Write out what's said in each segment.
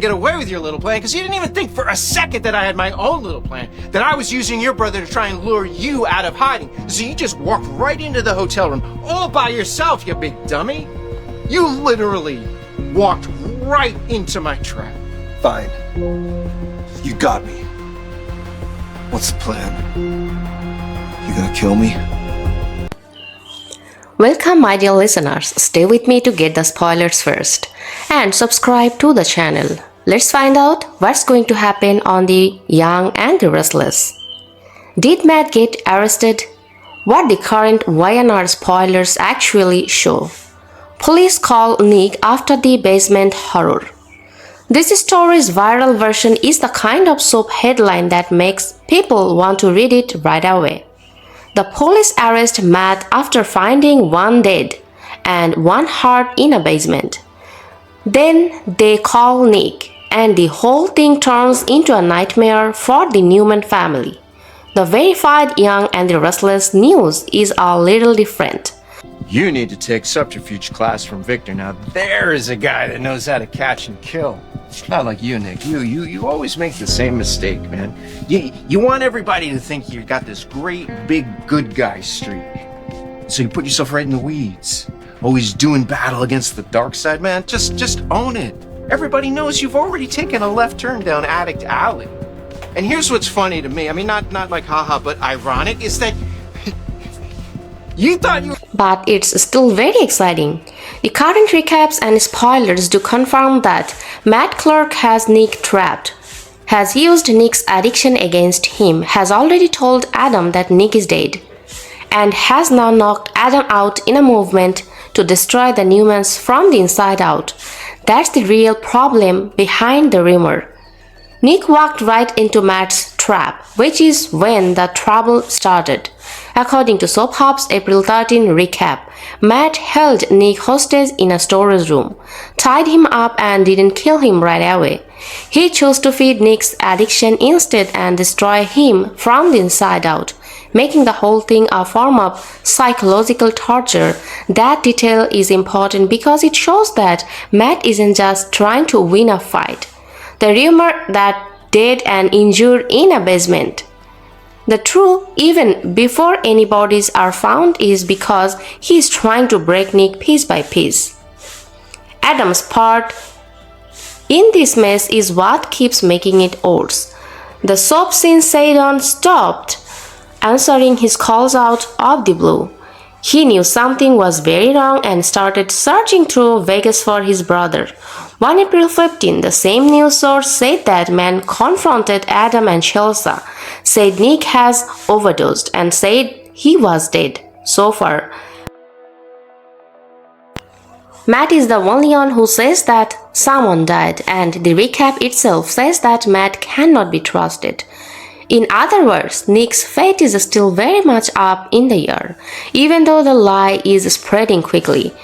get away with your little plan because you didn't even think for a second that I had my own little plan, that I was using your brother to try and lure you out of hiding. So you just walked right into the hotel room all by yourself, you big dummy. You literally walked right into my trap. Fine. You got me. What's the plan? You gonna kill me? Welcome my dear listeners, stay with me to get the spoilers first and subscribe to the channel. Let's find out what's going to happen on the Young and the Restless. Did Matt get arrested? What the current YNR spoilers actually show. Police call Nick after the basement horror. This story's viral version is the kind of soap headline that makes people want to read it right away. The police arrest Matt after finding one dead and one hurt in a basement. Then they call Nick, and the whole thing turns into a nightmare for the Newman family. The verified Young and the Restless news is a little different. You need to take subterfuge class from Victor. Now there is a guy that knows how to catch and kill. Not like you, Nick. You always make the same mistake, man. You want everybody to think you got this great big good guy streak. So you put yourself right in the weeds. Always doing battle against the dark side, man. Just own it. Everybody knows you've already taken a left turn down Addict Alley. And here's what's funny to me. I mean, not like haha, but ironic, is that you thought you... But it's still very exciting. The current recaps and spoilers do confirm that Matt Clark has Nick trapped, has used Nick's addiction against him, has already told Adam that Nick is dead, and has now knocked Adam out in a movement to destroy the Newmans from the inside out. That's the real problem behind the rumor. Nick walked right into Matt's trap, which is when the trouble started. According to Soap Hop's April 13 recap, Matt held Nick hostage in a storage room, tied him up and didn't kill him right away. He chose to feed Nick's addiction instead and destroy him from the inside out, making the whole thing a form of psychological torture. That detail is important because it shows that Matt isn't just trying to win a fight. The rumor that dead and injured in a basement. The truth, even before any bodies are found, is because he is trying to break Nick piece by piece. Adam's part in this mess is what keeps making it worse. The soap scene Sidon stopped answering his calls out of the blue. He knew something was very wrong and started searching through Vegas for his brother. On April 15, the same news source said that man confronted Adam and Chelsea, said Nick has overdosed, and said he was dead. So far, Matt is the only one who says that someone died, and the recap itself says that Matt cannot be trusted. In other words, Nick's fate is still very much up in the air, even though the lie is spreading quickly.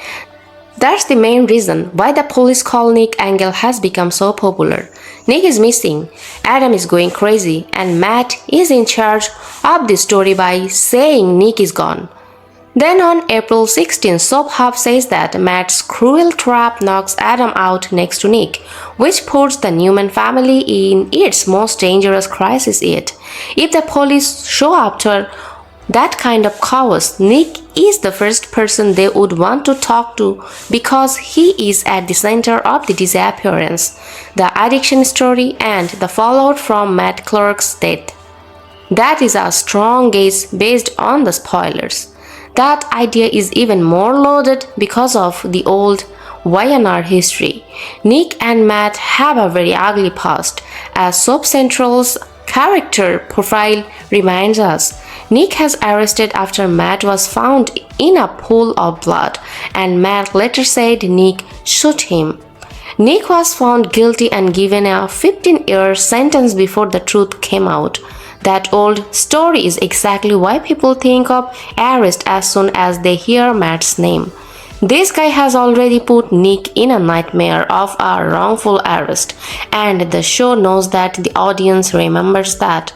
That's the main reason why the police call Nick angle has become so popular. Nick is missing, Adam is going crazy, and Matt is in charge of the story by saying Nick is gone. Then on April 16, Soap Hop says that Matt's cruel trap knocks Adam out next to Nick, which puts the Newman family in its most dangerous crisis yet. If the police show after that kind of chaos, Nick is the first person they would want to talk to because he is at the center of the disappearance, the addiction story, and the fallout from Matt Clark's death. That is a strong guess based on the spoilers. That idea is even more loaded because of the old YNR history. Nick and Matt have a very ugly past, as Soap Central's character profile reminds us. Nick has arrested after Matt was found in a pool of blood, and Matt later said Nick shot him. Nick was found guilty and given a 15-year sentence before the truth came out. That old story is exactly why people think of arrest as soon as they hear Matt's name. This guy has already put Nick in a nightmare of a wrongful arrest, and the show knows that the audience remembers that.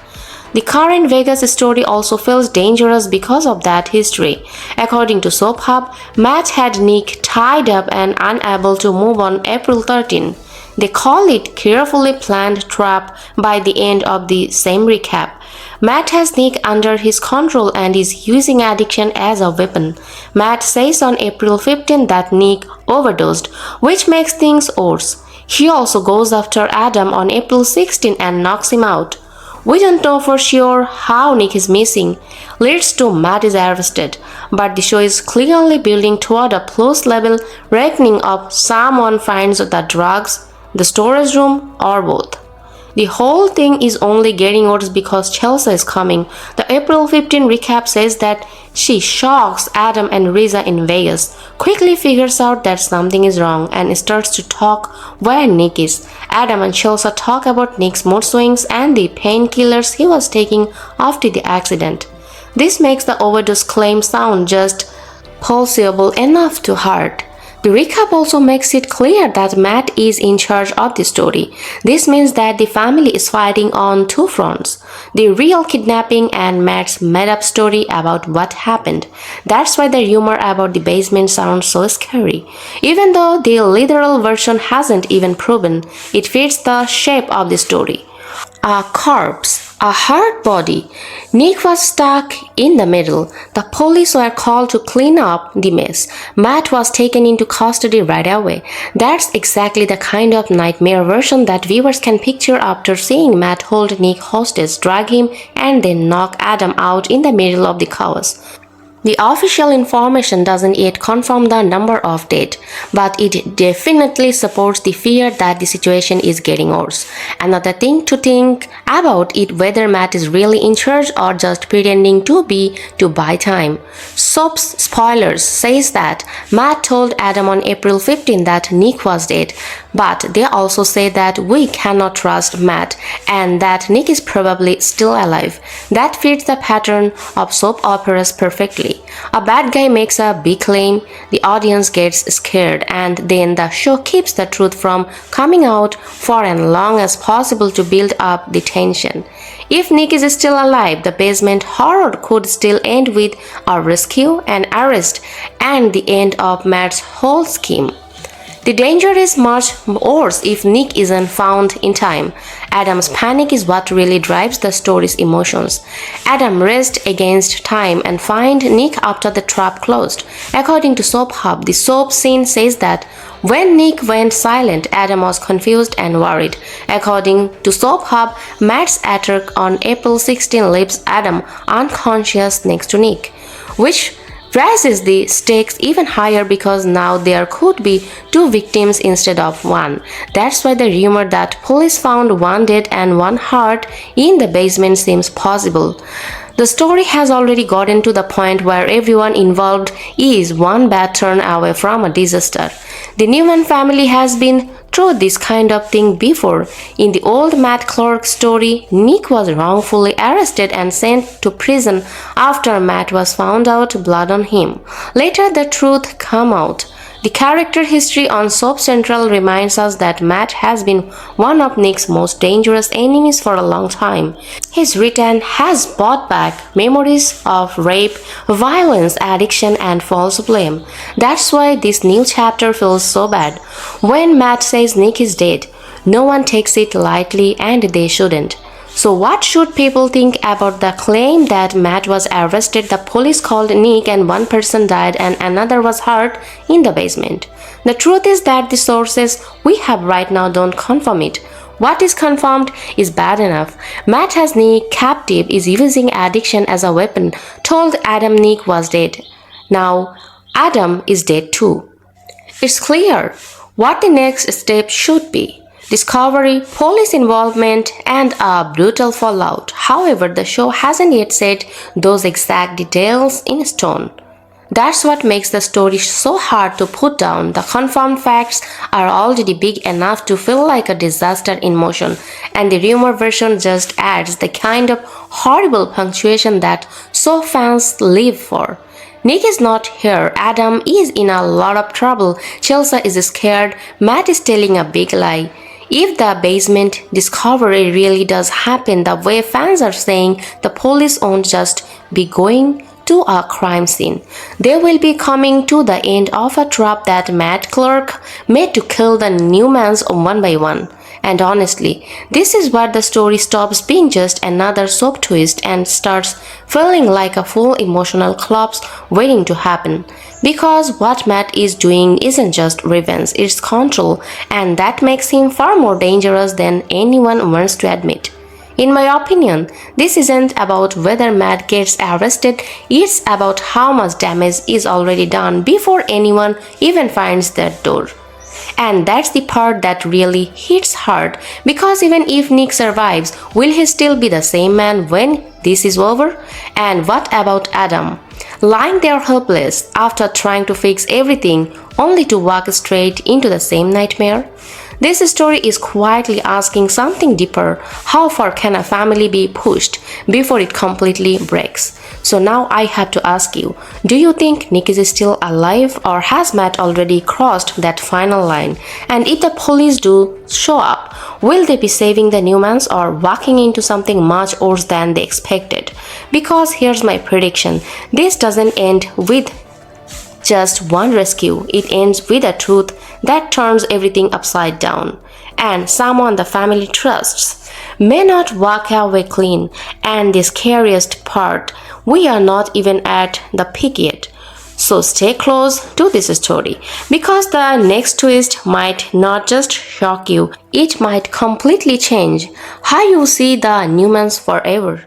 The current Vegas story also feels dangerous because of that history. According to Soap Hub, Matt had Nick tied up and unable to move on April 13. They call it carefully planned trap by the end of the same recap. Matt has Nick under his control and is using addiction as a weapon. Matt says on April 15 that Nick overdosed, which makes things worse. He also goes after Adam on April 16 and knocks him out. We don't know for sure how Nick is missing, leads to Matt is arrested, but the show is clearly building toward a plus-level reckoning of someone finds the drugs, the storage room, or both. The whole thing is only getting worse because Chelsea is coming. The April 15 recap says that she shocks Adam and Riza in Vegas, quickly figures out that something is wrong, and starts to talk where Nick is. Adam and Chelsea talk about Nick's mood swings and the painkillers he was taking after the accident. This makes the overdose claim sound just plausible enough to hurt. The recap also makes it clear that Matt is in charge of the story. This means that the family is fighting on two fronts: the real kidnapping and Matt's made-up story about what happened. That's why the rumor about the basement sounds so scary. Even though the literal version hasn't even proven, it fits the shape of the story. A corpse, a hard body. Nick was stuck in the middle. The police were called to clean up the mess. Matt was taken into custody right away. That's exactly the kind of nightmare version that viewers can picture after seeing Matt hold Nick hostage, drag him, and then knock Adam out in the middle of the chaos. The official information doesn't yet confirm the number of dead, but it definitely supports the fear that the situation is getting worse. Another thing to think about is whether Matt is really in charge or just pretending to be to buy time. Soap's spoilers says that Matt told Adam on April 15 that Nick was dead, but they also say that we cannot trust Matt and that Nick is probably still alive. That fits the pattern of soap operas perfectly. A bad guy makes a big claim, the audience gets scared, and then the show keeps the truth from coming out for as long as possible to build up the tension. If Nick is still alive, the basement horror could still end with a rescue, an arrest, and the end of Matt's whole scheme. The danger is much worse if Nick isn't found in time. Adam's panic is what really drives the story's emotions. Adam raced against time and find Nick after the trap closed. According to Soap Hub, the soap scene says that when Nick went silent, Adam was confused and worried. According to Soap Hub, Matt's attack on April 16 leaves Adam unconscious next to Nick, which raises the stakes even higher because now there could be two victims instead of one. That's why the rumor that police found one dead and one hurt in the basement seems possible. The story has already gotten to the point where everyone involved is one bad turn away from a disaster. The Newman family has been through this kind of thing before. In the old Matt Clark story, Nick was wrongfully arrested and sent to prison after Matt was found out blood on him. Later the truth came out. The character history on Soap Central reminds us that Matt has been one of Nick's most dangerous enemies for a long time. His return has brought back memories of rape, violence, addiction, and false blame. That's why this new chapter feels so bad. When Matt says Nick is dead, no one takes it lightly, and they shouldn't. So what should people think about the claim that Matt was arrested, the police called Nick, and one person died and another was hurt in the basement? The truth is that the sources we have right now don't confirm it. What is confirmed is bad enough. Matt has Nick captive, is using addiction as a weapon, told Adam Nick was dead. Now Adam is dead too. It's clear what the next step should be. Discovery, police involvement, and a brutal fallout. However, the show hasn't yet set those exact details in stone. That's what makes the story so hard to put down. The confirmed facts are already big enough to feel like a disaster in motion, and the rumor version just adds the kind of horrible punctuation that so fans live for. Nick is not here, Adam is in a lot of trouble, Chelsea is scared, Matt is telling a big lie. If the basement discovery really does happen the way fans are saying, the police won't just be going to a crime scene. They will be coming to the end of a trap that Matt Clark made to kill the Newmans one by one. And honestly, this is where the story stops being just another soap twist and starts feeling like a full emotional collapse waiting to happen. Because what Matt is doing isn't just revenge, it's control, and that makes him far more dangerous than anyone wants to admit. In my opinion, this isn't about whether Matt gets arrested, it's about how much damage is already done before anyone even finds that door. And that's the part that really hits hard, because even if Nick survives, will he still be the same man when this is over? And what about Adam? Lying there helpless after trying to fix everything only to walk straight into the same nightmare? This story is quietly asking something deeper. How far can a family be pushed before it completely breaks? So now I have to ask you, do you think Nick is still alive, or has Matt already crossed that final line? And if the police do show up, will they be saving the Newmans or walking into something much worse than they expected? Because here's my prediction, this doesn't end with just one rescue, it ends with a truth that turns everything upside down. And someone the family trusts may not walk away clean. And the scariest part, we are not even at the peak yet. So stay close to this story, because the next twist might not just shock you, it might completely change how you see the Newmans forever.